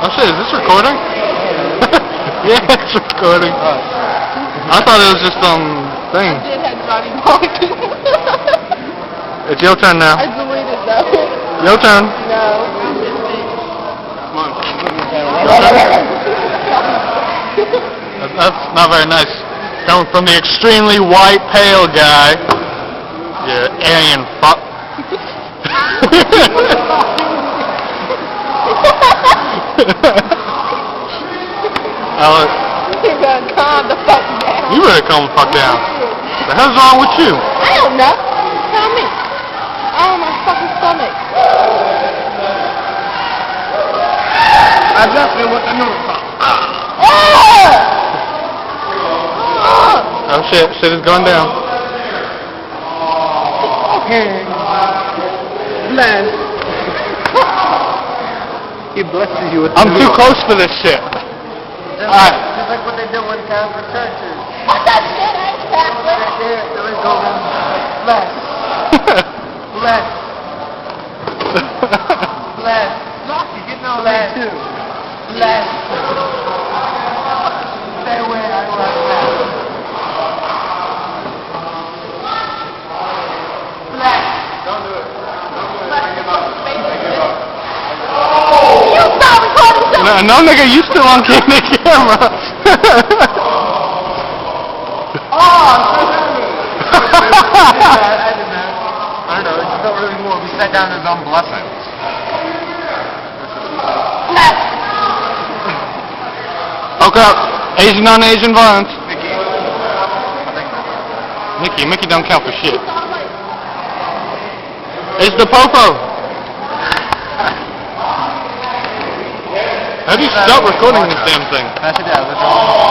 Oh shit, is this recording? Yeah, it's recording. I thought it was just thing. I did have Johnny Walker. It's your turn now. I deleted though. Your turn. No. Come on. That's not very nice. Coming from the extremely white, pale guy. You alien fuck. You're gonna calm the fuck down. You better calm the fuck down. The hell's wrong with you? I don't know. Tell me. Oh, my fucking stomach. I definitely want to know something. Oh shit, shit is going down. Okay. Bless. He blesses you with I'm too close for this shit. Alright. Just like what they do one time for churches. What that shit ain't Catholic. There we go. Bless. Bless. Bless. You're getting all that too. Bless. Stay away. I want that. Bless. Don't do it. You stop recording something. No nigga, you still on camera. I don't know, it just felt really warm. He sat down in his own blessing. Okay, Asian on Asian violence. Mickey. Mickey don't count for shit. It's the popo. How do you stop recording this damn thing? Pass it down, that's all.